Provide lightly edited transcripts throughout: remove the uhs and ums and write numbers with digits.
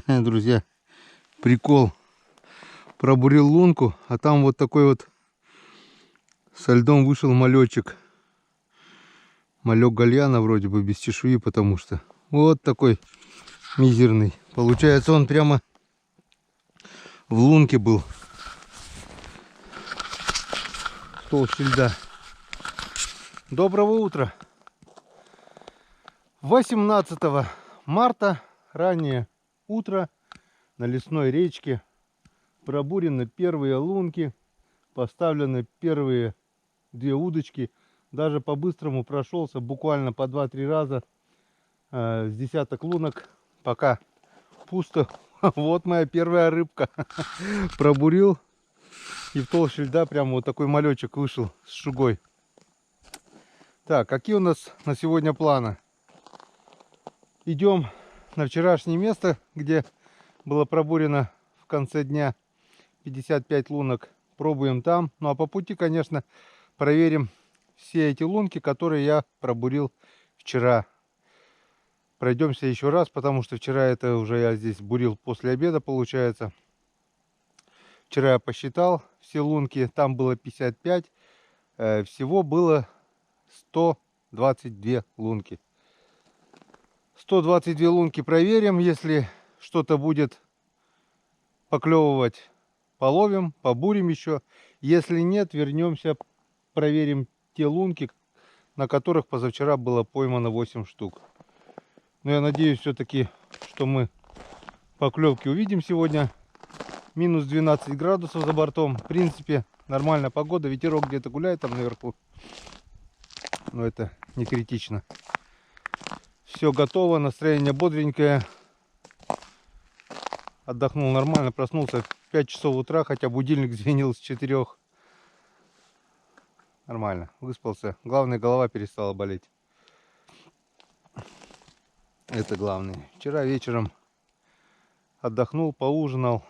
Друзья, прикол. Пробурил лунку, а там вот такой вот со льдом вышел малечек. Малек гальяна вроде бы, без чешуи, потому что вот такой мизерный. Получается, он прямо в лунке был. Толще льда. Доброго утра. 18 марта, раннее утро, на лесной речке. Пробурены первые лунки, поставлены первые 2 удочки. Даже по-быстрому прошелся, буквально по 2-3 раза, с десяток лунок. Пока пусто. Вот моя первая рыбка. Пробурил, и в толще льда прямо вот такой малечек вышел с шугой. Так, какие у нас на сегодня планы? Идем на вчерашнее место, где было пробурено в конце дня 55 лунок. Пробуем там. Ну а по пути, конечно, проверим все эти лунки, которые я пробурил вчера. Пройдемся еще раз, потому что вчера это уже я здесь бурил после обеда, получается. Вчера я посчитал все лунки, там было 55. Всего было 122 лунки. 122 лунки проверим. Если что-то будет поклевывать, половим, побурим еще. Если нет, вернемся, проверим те лунки, на которых позавчера было поймано 8 штук. Но я надеюсь все-таки, что мы поклевки увидим сегодня. Минус 12 градусов за бортом. В принципе, нормальная погода. Ветерок где-то гуляет там наверху. Но это не критично. Все готово, настроение бодренькое. Отдохнул нормально, проснулся в 5 часов утра, хотя будильник звенел с 4. Нормально, выспался. Главное, голова перестала болеть. Это главное. Вчера вечером отдохнул, поужинал.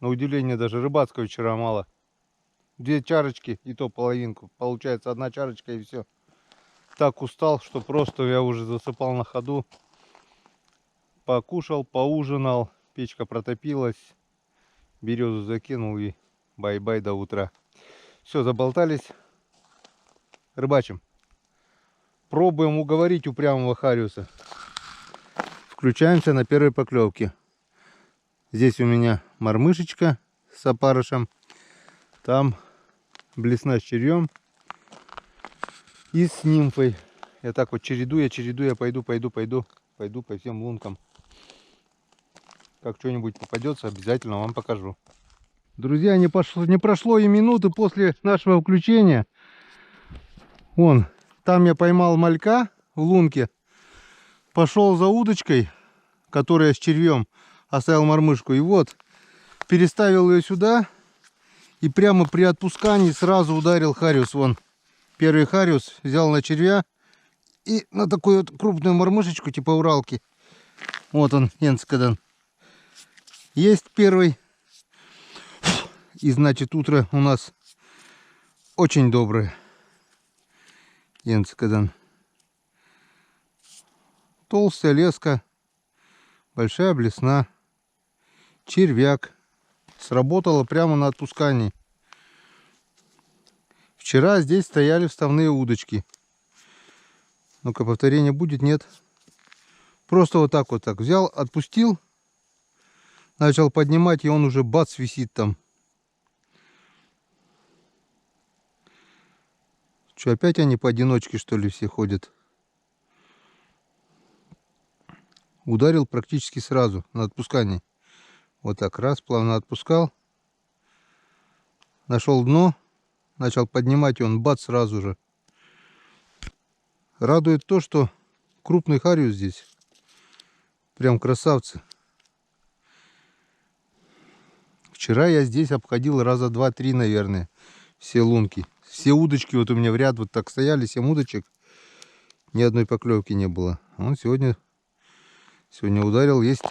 На удивление, даже рыбацкого вчера мало. 2 чарочки, и то половинку. Получается 1 чарочка, и все. Так устал, что просто я уже засыпал на ходу. Покушал, поужинал. Печка протопилась. Березу закинул и бай-бай до утра. Все, заболтались. Рыбачим. Пробуем уговорить упрямого хариуса. Включаемся на первой поклевке. Здесь у меня мормышечка с опарышем. Там блесна с червем и с нимфой. Я так вот чередуя, пойду по всем лункам. Как что-нибудь попадется, обязательно вам покажу. Друзья, не прошло и минуты после нашего включения. Вон, там я поймал малька в лунке. Пошел за удочкой, которая с червем, оставил мормышку. И вот, переставил ее сюда. И прямо при отпускании сразу ударил хариус. Вон, первый хариус взял на червя. И на такую вот крупную мормышечку, типа уралки. Вот он, Энцкадан. Есть первый. И значит, утро у нас очень доброе. Энцкадан. Толстая леска. Большая блесна. Червяк. Сработало прямо на отпускании. Вчера здесь стояли вставные удочки. Ну-ка, повторение будет? Нет. Просто вот так взял, отпустил. Начал поднимать, и он уже бац висит там. Что, опять они поодиночке, что ли, все ходят? Ударил практически сразу на отпускании. Вот так, раз, плавно отпускал. Нашел дно. Начал поднимать, и он бац сразу же. Радует то, что крупный хариус здесь. Прям красавцы. Вчера я здесь обходил раза 2-3, наверное, все лунки. Все удочки вот у меня в ряд вот так стояли, 7 удочек. Ни одной поклевки не было. Он сегодня ударил. Есть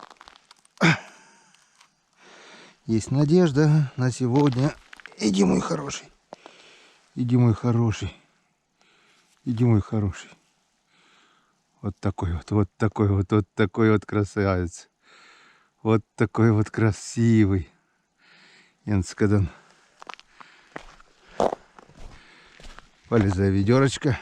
надежда на сегодня. Иди, мой хороший. Иди, мой хороший. Иди, мой хороший. Вот такой вот, вот такой вот, вот такой вот красавец. Вот такой вот красивый. Янскадан. Полезай, ведерочка.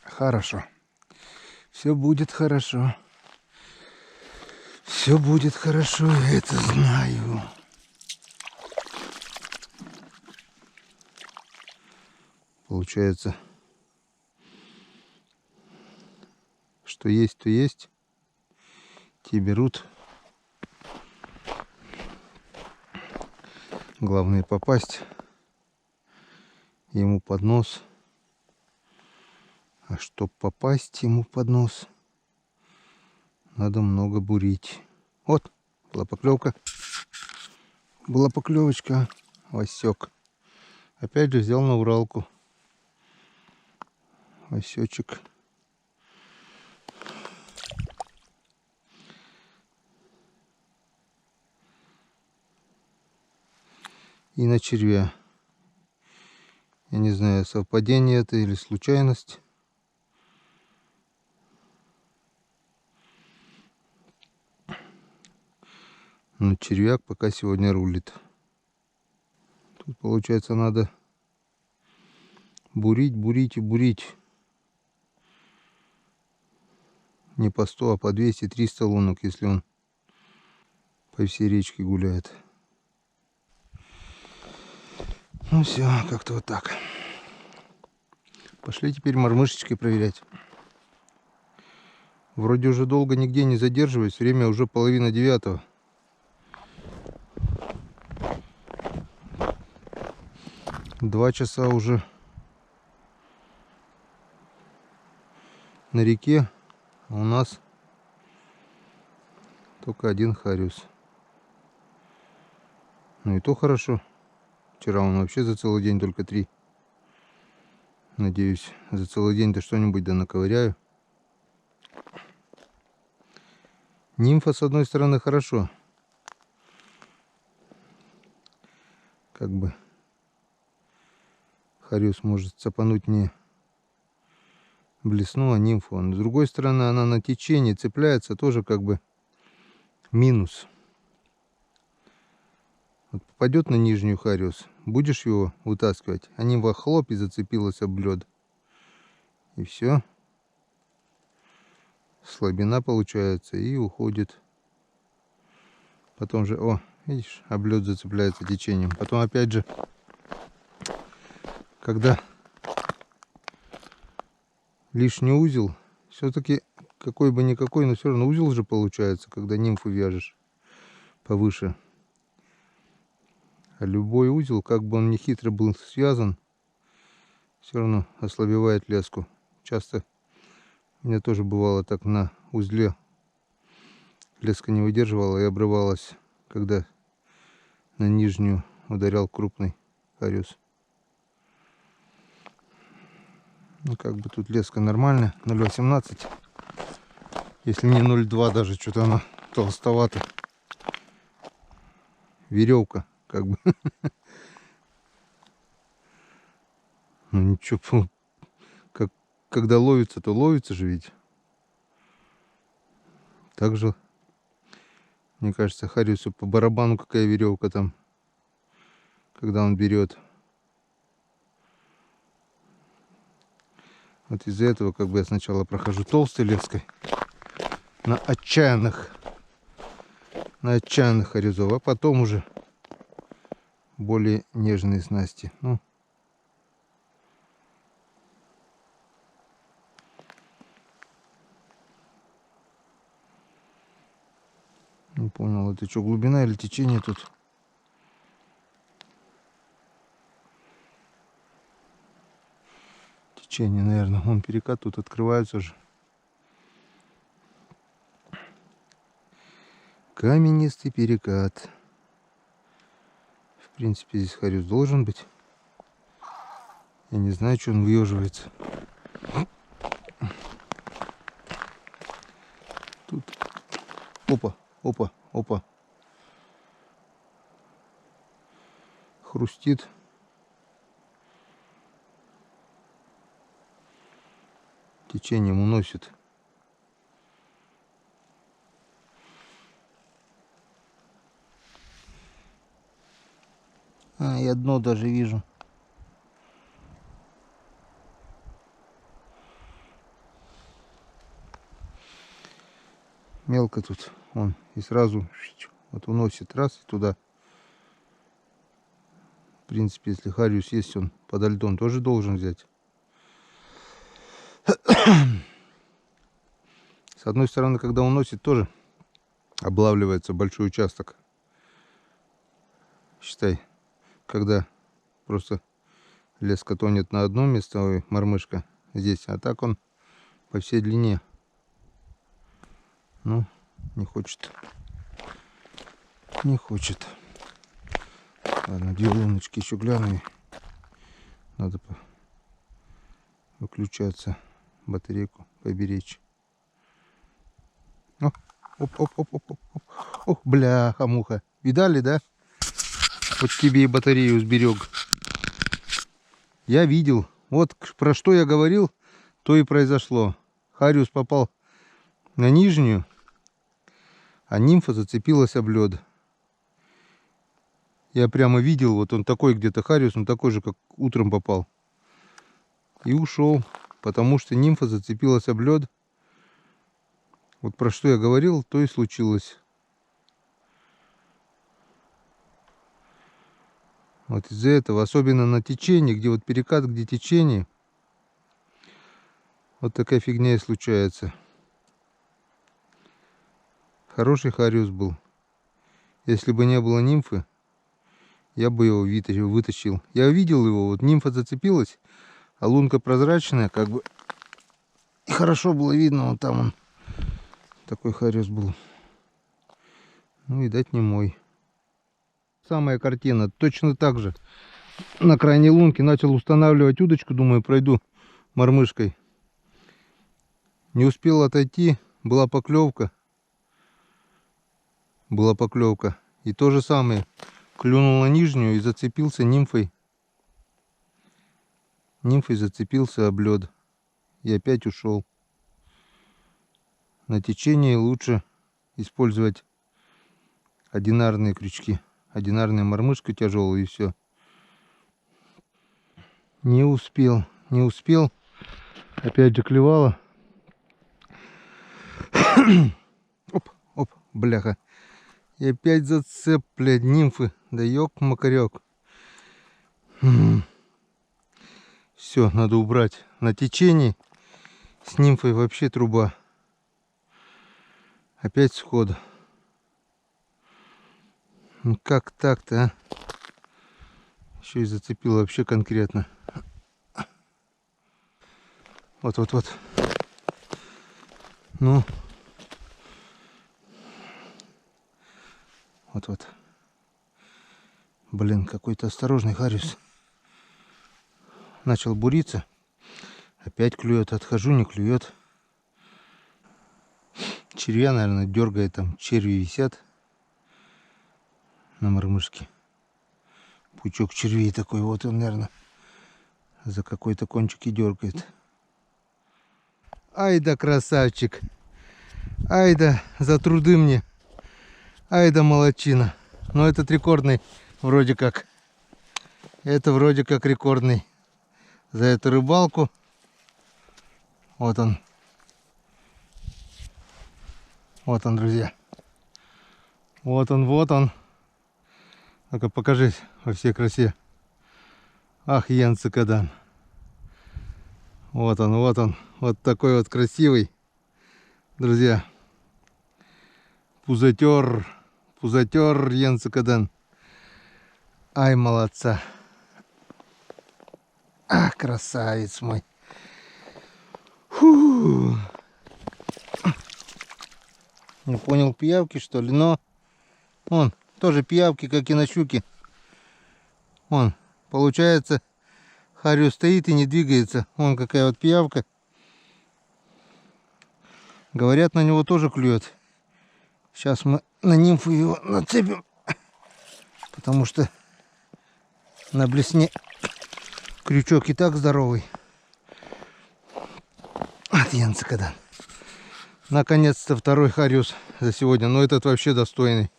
Хорошо. Все будет хорошо. Все будет хорошо, я это знаю. Получается, что есть, то есть. Те берут. Главное попасть ему под нос. А чтоб попасть ему под нос, надо много бурить. Вот, была поклевка. Была поклевочка. Васек. Опять же взял на Уралку. Васечек. И на червя. Я не знаю, совпадение это или случайность. Но червяк пока сегодня рулит. Тут получается надо бурить, бурить и бурить. Не по 100, а по 200-300 лунок, если он по всей речке гуляет. Ну все, как-то вот так. Пошли теперь мормышечкой проверять. Вроде уже долго нигде не задерживаюсь. Время уже 8:30. 2 часа уже на реке. А у нас только один хариус. Ну и то хорошо. Вчера он вообще за целый день только 3. Надеюсь, за целый день-то что-нибудь да наковыряю. Нимфа, с одной стороны, хорошо. Как бы хариус может цапануть не блесну, а нимфу. Но с другой стороны, она на течении цепляется, тоже как бы минус. Вот попадет на нижнюю хариус, будешь его вытаскивать, а нимфа хлоп и зацепилась об лед. И все. Слабина получается и уходит. Потом же, о, видишь, об лед зацепляется течением. Потом опять же, когда лишний узел, все-таки какой бы никакой, но все равно узел же получается, когда нимфу вяжешь повыше. А любой узел, как бы он ни хитро был связан, все равно ослабевает леску. Часто у меня тоже бывало так на узле. Леска не выдерживала и обрывалась, когда на нижнюю ударял крупный хариус. Ну как бы тут леска нормальная, 0,18. Если не 0,2 даже, что-то она толстовата. Веревка, как бы. Ну ничего, как, когда ловится, то ловится же ведь. Так же, мне кажется, хариусу по барабану какая веревка там, когда он берет. Вот из-за этого как бы я сначала прохожу толстой леской на отчаянных харизов, а потом уже более нежные снасти. Ну, не понял, это что, глубина или течение тут? Течение, наверное. Вон перекат тут открывается же. Каменистый перекат. В принципе, здесь хариус должен быть. Я не знаю, что он выеживается. Тут. Опа, опа, опа. Хрустит. Течением уносит. Я дно даже вижу. Мелко тут. Он и сразу вот уносит раз и туда. В принципе, если хариус есть, он подо льдом тоже должен взять. С одной стороны, когда уносит, тоже облавливается большой участок. Считай, когда просто леска тонет на одно место, ой, мормышка здесь, а так он по всей длине. Ну, не хочет. Не хочет. Ладно, 2 луночки еще гляну. Надо выключаться, батарейку поберечь. О, оп. Ох, бляха-муха. Видали, да? Вот тебе и батарею сберег. Я видел. Вот про что я говорил, то и произошло. Хариус попал на нижнюю, а нимфа зацепилась об лед. Я прямо видел, вот он такой где-то хариус, он такой же, как утром попал. И ушел, потому что нимфа зацепилась об лед. Вот про что я говорил, то и случилось. Вот из-за этого, особенно на течении, где вот перекат, где течение, вот такая фигня и случается. Хороший хариус был. Если бы не было нимфы, я бы его вытащил. Я видел его, вот нимфа зацепилась, а лунка прозрачная, как бы. И хорошо было видно, вот там он. Такой хариус был. Ну, видать, не мой. Самая картина. Точно так же. На крайней лунке начал устанавливать удочку. Думаю, пройду мормышкой. Не успел отойти. Была поклевка. И то же самое. Клюнул на нижнюю и зацепился нимфой. Нимфой зацепился об лед. И опять ушел. На течении лучше использовать одинарные крючки. Одинарная мормышка тяжелая, и все. Не успел. Опять же клевала. Оп, бляха. И опять зацеп, блядь, нимфы. Да ёк-макарёк. Все, надо убрать. На течении с нимфой вообще труба. Опять сходу. Ну как так-то, а? Еще и зацепил вообще конкретно. Вот. Ну. Вот. Блин, какой-то осторожный хариус. Начал буриться. Опять клюет. Отхожу, не клюет. Червя, наверное, дергает. Там черви висят на мормышке. Пучок червей такой. Вот он, наверное, за какой-то кончик и дергает. Ай да красавчик. Ай да за труды мне. Ай да молодчина. Но этот рекордный вроде как. Это вроде как рекордный. За эту рыбалку. Вот он. Вот он, друзья. Вот он. Ну-ка покажись во всей красе. Ах, Янцикадан. Вот он. Вот такой вот красивый. Друзья. Пузатер Янцикадан. Ай, молодца. Ах, красавец мой. Фу. Не понял, пиявки что ли, но он тоже пиявки, как и на щуке. Он, получается, хариус стоит и не двигается. Вон какая вот пиявка. Говорят, на него тоже клюет. Сейчас мы на нимфу его нацепим. Потому что на блесне крючок и так здоровый. Вот. Птенцы когда. Наконец-то второй хариус за сегодня. Но этот вообще достойный.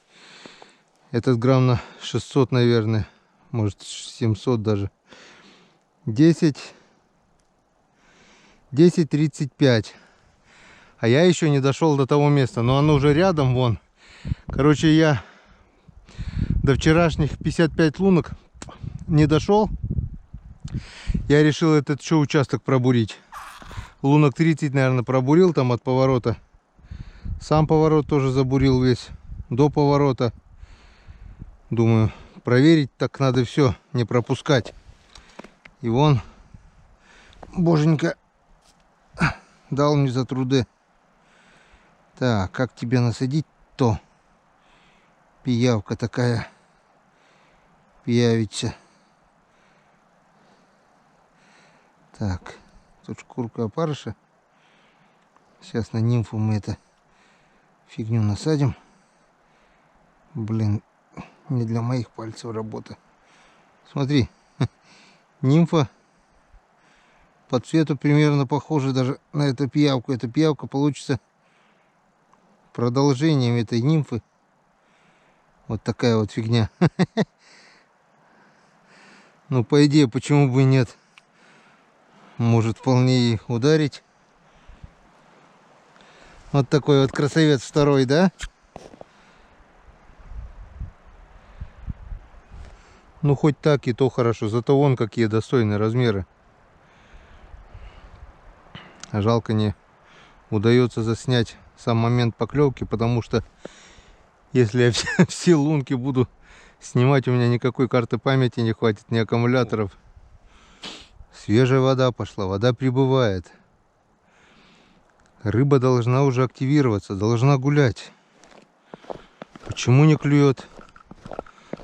Этот грамм на 600, наверное. Может 700 даже. 10:35. А я еще не дошел до того места. Но оно уже рядом, вон. Короче, я до вчерашних 55 лунок не дошел. Я решил этот еще участок пробурить. Лунок 30, наверное, пробурил там от поворота. Сам поворот тоже забурил весь. До поворота. Думаю, проверить так надо все, не пропускать. И вон, боженька, дал мне за труды. Так, как тебе насадить-то? Пиявка такая. Пиявица. Так, тут шкурка опарыша. Сейчас на нимфу мы это фигню насадим. Блин, не для моих пальцев работа. Смотри, нимфа по цвету примерно похожа даже на эту пиявку. Эта пиявка получится продолжением этой нимфы. Вот такая вот фигня. Ну, по идее, почему бы и нет? Может вполне и ударить. Вот такой вот красавец второй, да? Ну, хоть так и то хорошо. Зато вон какие достойные размеры. А жалко не удается заснять сам момент поклевки, потому что если я все лунки буду снимать, у меня никакой карты памяти не хватит, ни аккумуляторов. Свежая вода пошла, вода прибывает. Рыба должна уже активироваться, должна гулять. Почему не клюет?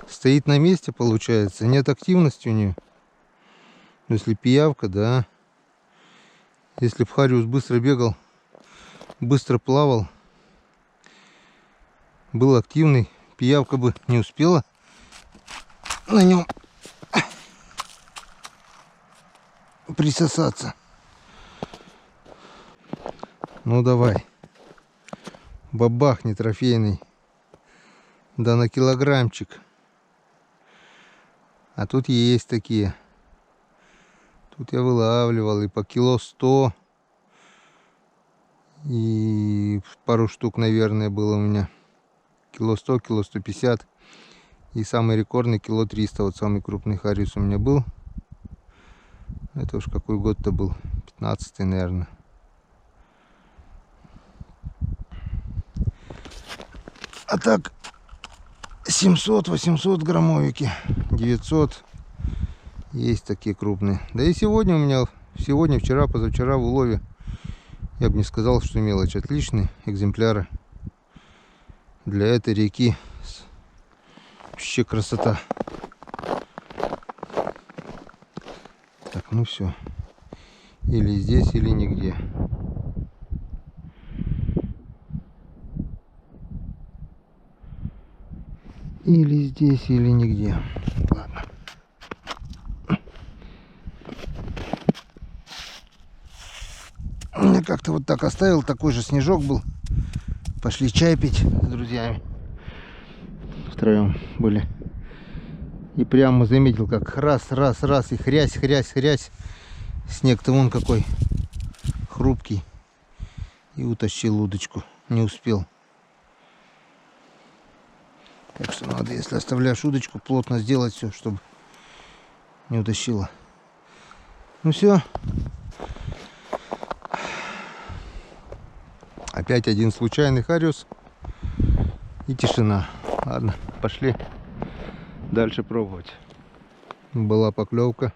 Стоит на месте, получается, нет активности у нее. Если пиявка, да. Если б хариус быстро бегал, быстро плавал, был активный, пиявка бы не успела на нем присосаться. Ну давай, бабахни трофейный, да на килограммчик. А тут есть такие. Тут я вылавливал и по кило 100. И пару штук, наверное, было у меня. Кило 100, кило 150. И самый рекордный кило 300. Вот самый крупный хариус у меня был. Это уж какой год-то был. 15-й, наверное. А так 700-800 граммовики. 900. Есть такие крупные. Да и сегодня у меня, сегодня, вчера, позавчера в улове, я бы не сказал, что мелочь. Отличные экземпляры для этой реки. Вообще красота. Так, ну все. Или здесь, или нигде. Или здесь, или нигде. Ладно. Я как-то вот так оставил. Такой же снежок был. Пошли чай пить с друзьями. Втроем были. И прямо заметил, как раз, и хрясь. Снег-то вон какой хрупкий. И утащил удочку. Не успел. Так что надо, если оставляешь удочку, плотно сделать все, чтобы не утащила. Ну все. Опять один случайный хариус. И тишина. Ладно, пошли дальше пробовать. Была поклевка.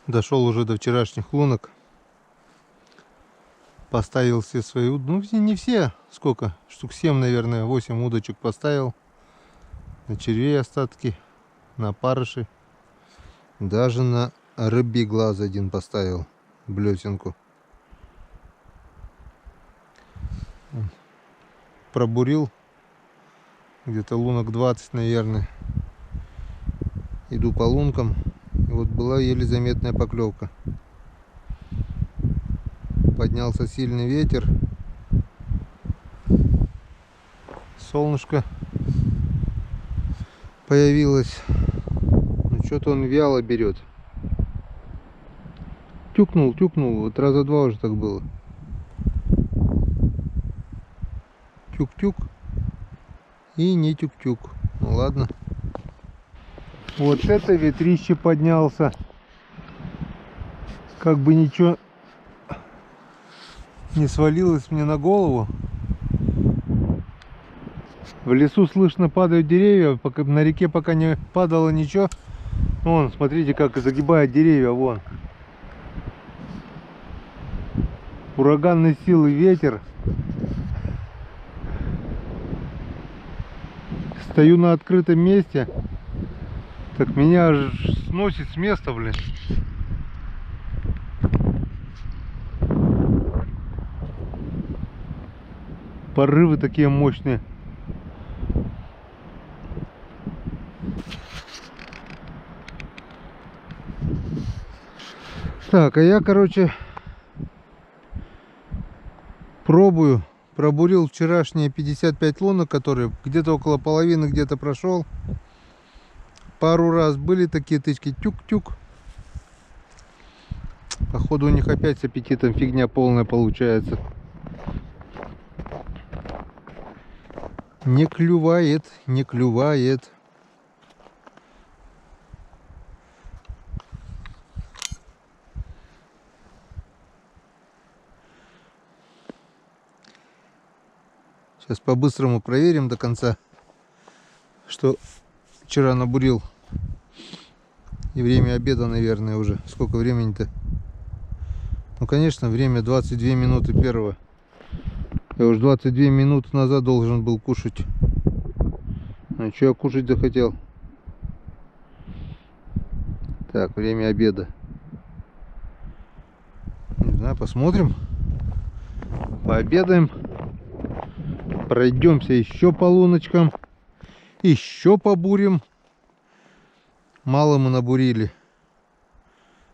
Дошел уже до вчерашних лунок. Поставил все свои удочки. Ну, не все. Сколько? Штук 7, наверное. 8 удочек поставил. На червей остатки. На опарыши. Даже на рыбий глаз один поставил. Блесенку. Пробурил. Где-то лунок 20, наверное. Иду по лункам. И вот была еле заметная поклевка. Поднялся сильный ветер. Солнышко появилось. Но что-то он вяло берет. Тюкнул. Вот раза два уже так было. Тюк-тюк. И не тюк-тюк. Ну ладно. Вот это ветрище поднялся. Как бы ничего не свалилось мне на голову. В лесу слышно падают деревья. На реке пока не падало ничего. Вон, смотрите, как загибает деревья. Вон. Ураганной силы ветер. Стою на открытом месте. Так меня аж сносит с места, блин. Порывы такие мощные. Так, а я, короче, пробую. Пробурил вчерашние 55 лунок, которые где-то около половины где-то прошел. Пару раз были такие тычки. Тюк-тюк. Походу у них опять с аппетитом фигня полная получается. Не клювает, не клювает. Сейчас по-быстрому проверим до конца, что вчера набурил. И время обеда, наверное, уже. Сколько времени-то? Ну, конечно, время 22 минуты первого. Я уж 22 минуты назад должен был кушать. А что я кушать захотел? Так, время обеда. Не знаю, посмотрим. Пообедаем. Пройдемся еще по луночкам. Еще побурим. Мало мы набурили.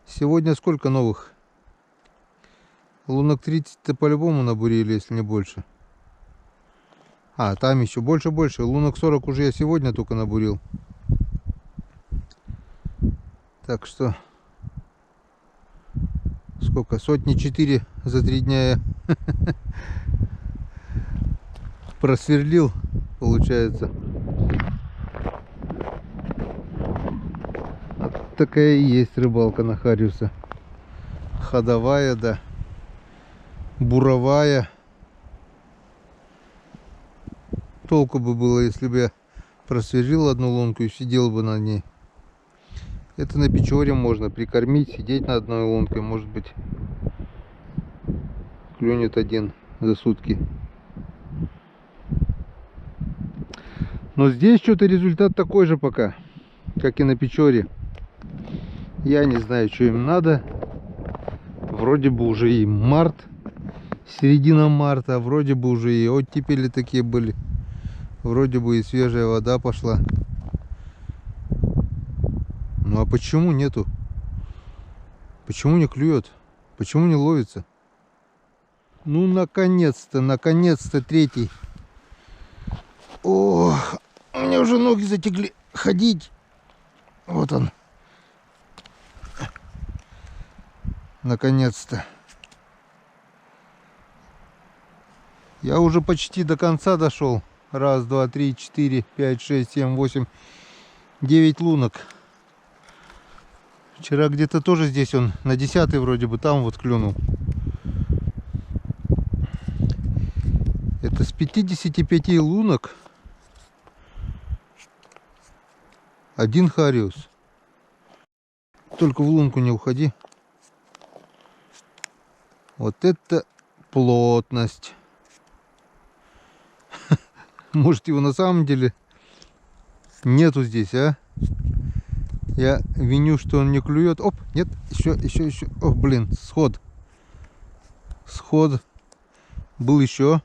Сегодня сколько новых? Лунок 30-то по-любому набурили, если не больше. А, там еще больше. Лунок 40 уже я сегодня только набурил. Так что... Сколько? Сотни 4 за 3 дня я просверлил, получается. Вот такая и есть рыбалка на Хариуса. Ходовая, да. Буровая. Толку бы было, если бы я просверлил одну лунку и сидел бы на ней. Это на Печоре можно прикормить, сидеть на одной лунке. Может быть, клюнет один за сутки. Но здесь что-то результат такой же пока, как и на Печоре. Я не знаю, что им надо. Вроде бы уже и март, середина марта, а вроде бы уже и оттепели такие были. Вроде бы и свежая вода пошла. Ну а почему нету? Почему не клюет? Почему не ловится? Ну наконец-то третий. Ох, у меня уже ноги затекли ходить. Вот он. Наконец-то. Я уже почти до конца дошел. Раз, два, три, 4, 5, 6, 7, 8, 9 лунок. Вчера где-то тоже здесь он на 10-й вроде бы там вот клюнул. Это с 55 лунок один Хариус. Только в лунку не уходи. Вот это плотность. Может, его на самом деле нету здесь, а? Я виню, что он не клюет. Оп, нет, еще. О, блин, сход. Был еще.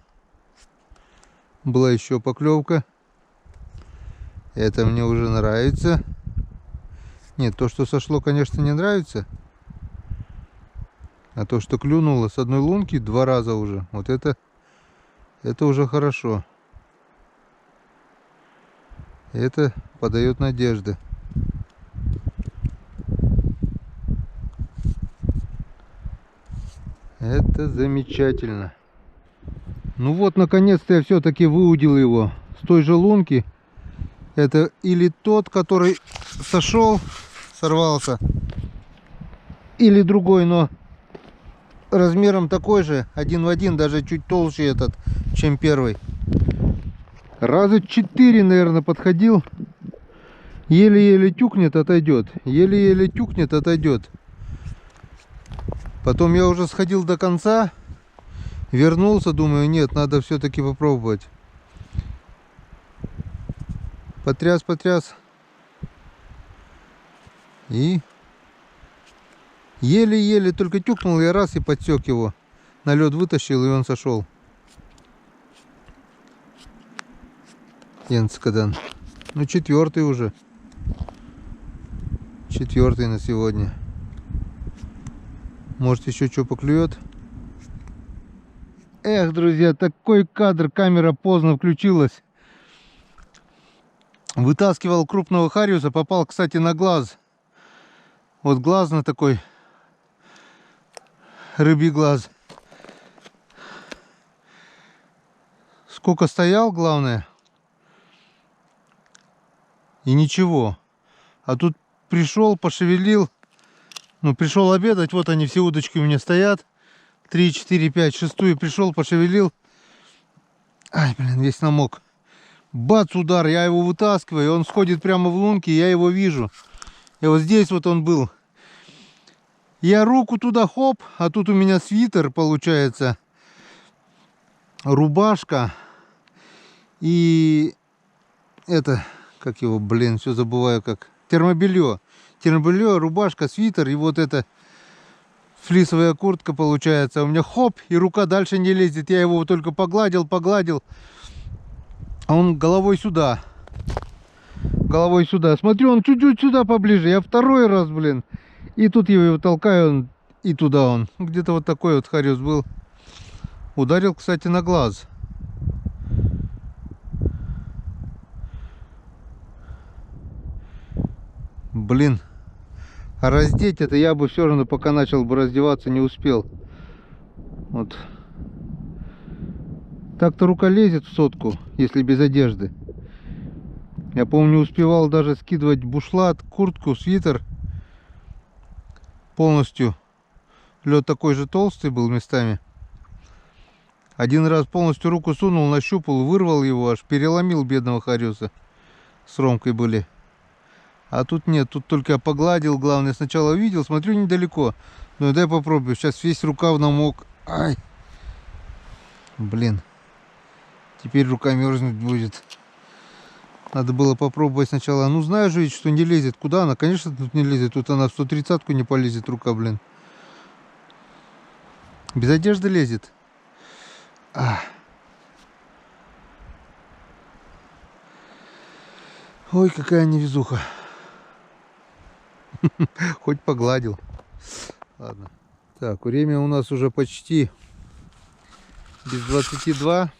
Была еще поклевка. Это мне уже нравится. Нет, то, что сошло, конечно, не нравится. А то, что клюнуло с одной лунки 2 раза уже, вот это уже хорошо. Это подает надежды. Это замечательно. Ну вот, наконец-то я все-таки выудил его с той же лунки. Это или тот, который сорвался, или другой, но размером такой же, один в один, даже чуть толще этот, чем первый. Раза 4, наверное, подходил. Еле-еле тюкнет, отойдет. Еле-еле тюкнет, отойдет. Потом я уже сходил до конца, вернулся, думаю, нет, надо все-таки попробовать. Потряс. И еле-еле только тюкнул, я раз и подсек его. На лед вытащил, и он сошел. Енскадан. Ну, 4-й уже. 4-й на сегодня. Может, еще что поклюет? Эх, друзья, такой кадр. Камера поздно включилась. Вытаскивал крупного хариуса. Попал, кстати, на глаз. Вот глаз на такой. Рыбий глаз. Сколько стоял, главное. И ничего. А тут пришел, пошевелил. Ну, пришел обедать. Вот они, все удочки у меня стоят. 3, 4, 5, 6 пришел, пошевелил. Ай, блин, весь намок. Бац, удар, я его вытаскиваю. Он сходит прямо в лунки, я его вижу. И вот здесь вот он был. Я руку туда, хоп. А тут у меня свитер, получается. Рубашка. И это... Как его, блин, все забываю как. Термобелье. Термобелье, рубашка, свитер. И вот это флисовая куртка получается. У меня хоп, и рука дальше не лезет. Я его только погладил. А он головой сюда. Головой сюда. Смотрю, он чуть-чуть сюда поближе. Я второй раз, блин. И тут его толкаю, он, и туда он. Где-то вот такой вот хариус был. Ударил, кстати, на глаз. Блин, а раздеть это я бы все равно, пока начал бы раздеваться, не успел. Вот. Так-то рука лезет в сотку, если без одежды. Я помню, успевал даже скидывать бушлат, куртку, свитер. Полностью. Лед такой же толстый был местами. Один раз полностью руку сунул, нащупал, вырвал его, аж переломил бедного хариуса. С Ромкой были. А тут нет, тут только я погладил, главное, сначала видел, смотрю недалеко. Ну дай попробую, сейчас весь рукав намок. Ай! Блин. Теперь рука мерзнуть будет. Надо было попробовать сначала. Ну знаю же, что не лезет. Куда она? Конечно, тут не лезет. Тут она в 130-ку не полезет, рука, блин. Без одежды лезет. Ой, какая невезуха. Хоть погладил. Ладно. Так, время у нас уже почти без 22.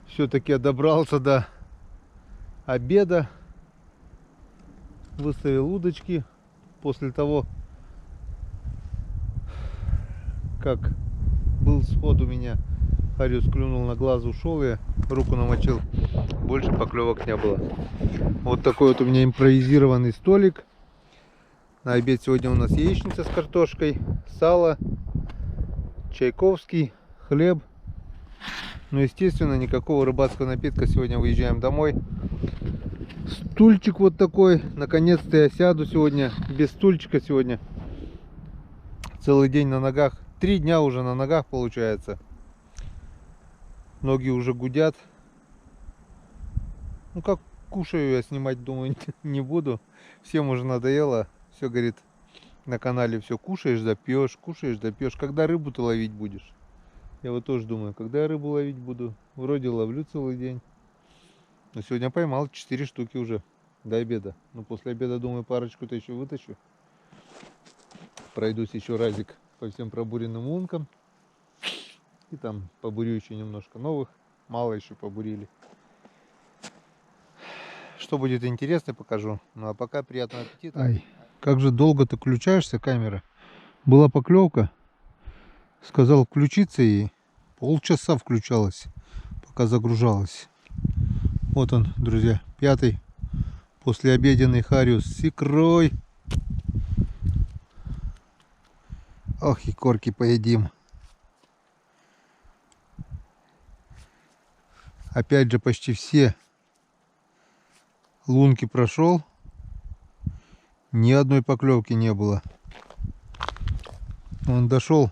Все-таки добрался до обеда. Выставил удочки. После того, как был сход у меня, хариус клюнул на глаз, ушел, я руку намочил. Больше поклевок не было. Вот такой вот у меня импровизированный столик. На обед сегодня у нас яичница с картошкой, сало, чайковский, хлеб. Ну, естественно, никакого рыбацкого напитка. Сегодня выезжаем домой. Стульчик вот такой. Наконец-то я сяду сегодня. Без стульчика сегодня. Целый день на ногах. 3 дня уже на ногах получается. Ноги уже гудят. Ну, как кушаю, я снимать, думаю, не буду. Всем уже надоело. Все, говорит, на канале все кушаешь да пьешь, кушаешь да пьешь. Когда рыбу ты ловить будешь? Я вот тоже думаю, когда я рыбу ловить буду. Вроде ловлю целый день. Но сегодня поймал 4 штуки уже. до обеда. Ну, после обеда, думаю, парочку-то еще вытащу. Пройдусь еще разик по всем пробуренным лункам. И там побурю еще немножко новых. Мало еще побурили. Что будет интересно, покажу. Ну а пока приятного аппетита. Ай, как же долго ты включаешься, камера. Была поклевка. Сказал включиться, и полчаса включалась, пока загружалась. Вот он, друзья, 5-й послеобеденный хариус с икрой. Ох, и корки поедим. Опять же, почти все лунки прошел. Ни одной поклевки не было. Он дошел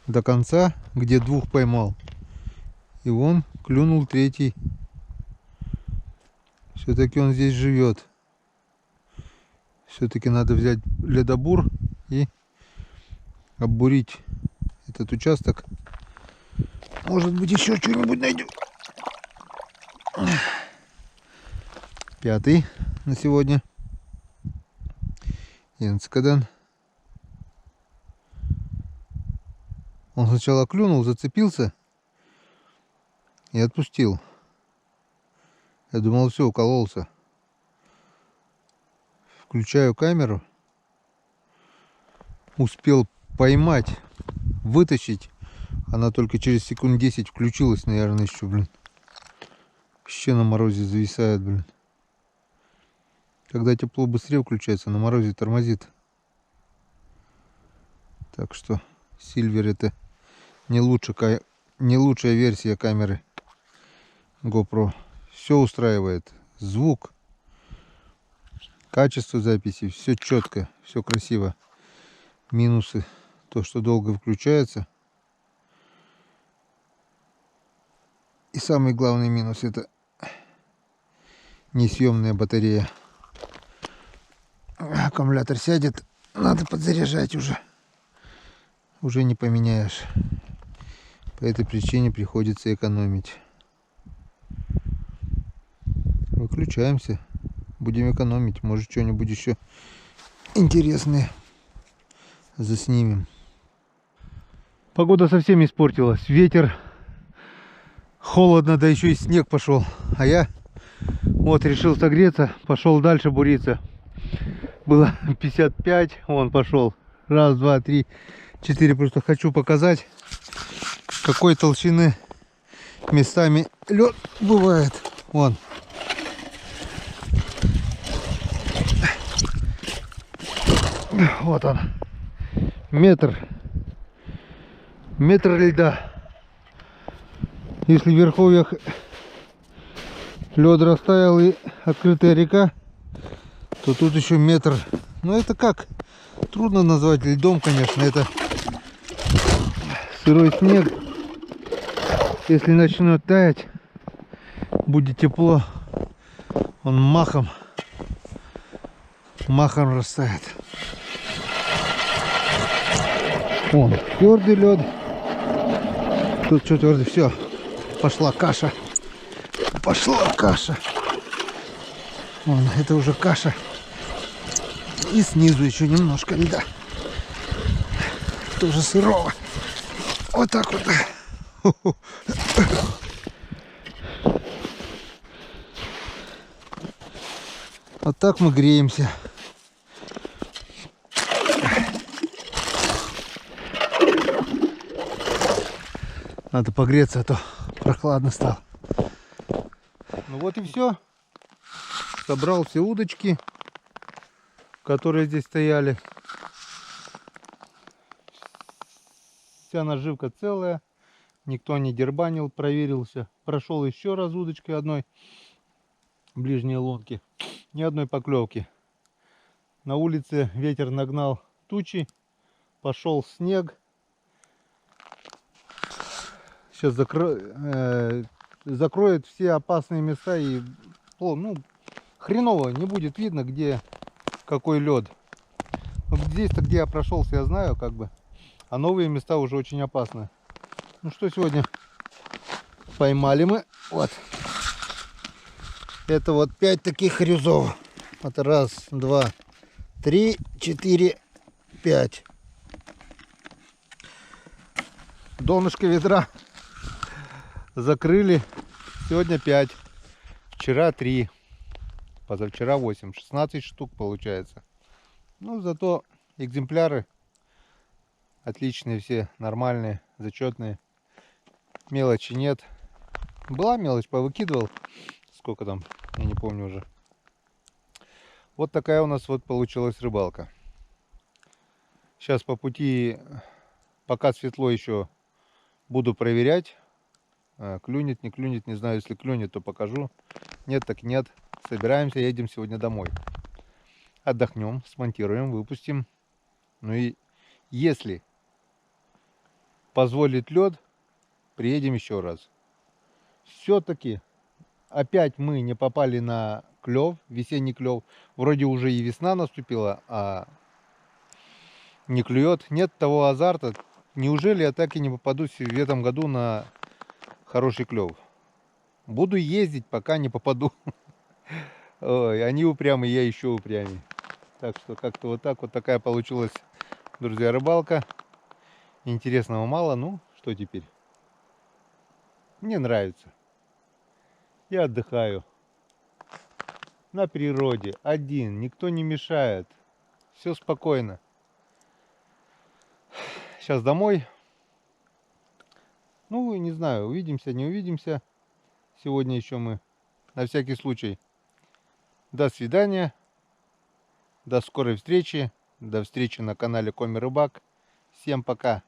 до конца, где 2 поймал. И вон клюнул 3-й. Все-таки он здесь живет. Все-таки надо взять ледобур и оббурить этот участок. Может быть, еще что-нибудь найдем. 5-й на сегодня. Янцкадан. Он сначала клюнул, зацепился и отпустил. Я думал, все, укололся. Включаю камеру. Успел поймать, вытащить. Она только через секунд 10 включилась, наверное, еще, блин. Вообще на морозе зависает, блин. Когда тепло, быстрее включается, на морозе тормозит. Так что Silver это не лучшая версия камеры GoPro. Все устраивает. Звук, качество записи, все четко, все красиво. Минусы: то, что долго включается. И самый главный минус — это несъемная батарея. Аккумулятор сядет, надо подзаряжать уже. Уже не поменяешь. По этой причине приходится экономить. Выключаемся. Будем экономить. Может, что-нибудь еще интересное заснимем. Погода совсем испортилась. Ветер, холодно, да еще и снег пошел. А я вот решил согреться, пошел дальше буриться. Было 55, он пошел. Раз, два, три, 4. Просто хочу показать, какой толщины местами лед бывает. Вон. Вот он. Метр льда. Если в верховьях лед растаял и открытая река, то тут еще метр. Но это как? Трудно назвать льдом, конечно. Это сырой снег. Если начнет таять, будет тепло, он махом растает. Вон, твердый лед. Тут что твердый? Все, пошла каша. Вон, это уже каша. И снизу еще немножко льда. Тоже сырого. Вот так вот. Вот так мы греемся. Надо погреться, а то прохладно стало. Ну вот и все. Собрал все удочки, которые здесь стояли. Вся наживка целая. Никто не дербанил, проверился. Прошел еще раз удочкой одной. Ближние лунки. Ни одной поклевки. На улице ветер нагнал тучи. Пошел снег. Сейчас закроет все опасные места, и ну, хреново не будет видно, где какой лед. Вот здесь-то, где я прошелся, я знаю, как бы. А новые места уже очень опасны. Ну что, сегодня поймали мы. Вот. Это вот 5 таких хрюзов. Вот раз, два, три, четыре, 5. Донышко ведра закрыли. Сегодня 5. Вчера 3. Позавчера 8. 16 штук получается. Ну, зато экземпляры отличные все, нормальные, зачетные. Мелочи нет. Была мелочь, повыкидывал. Сколько там, я не помню уже. Вот такая у нас вот получилась рыбалка. Сейчас по пути, пока светло еще, буду проверять. Клюнет, не клюнет, не знаю. Если клюнет, то покажу. Нет, так нет. Собираемся, едем сегодня домой. Отдохнем, смонтируем, выпустим. Ну и если позволит лед, приедем еще раз. Все-таки опять мы не попали на клев, весенний клев. Вроде уже и весна наступила, а не клюет. Нет того азарта. Неужели я так и не попадусь в этом году на хороший клев? Буду ездить, пока не попаду. Ой, они упрямые, я еще упрямее. Так что как-то вот так вот такая получилась, друзья, рыбалка. Интересного мало, ну что теперь? Мне нравится. Я отдыхаю. На природе, один, никто не мешает. Все спокойно. Сейчас домой. Ну, не знаю, увидимся, не увидимся. Сегодня еще мы, на всякий случай. До свидания. До скорой встречи. До встречи на канале Коми Рыбак. Всем пока.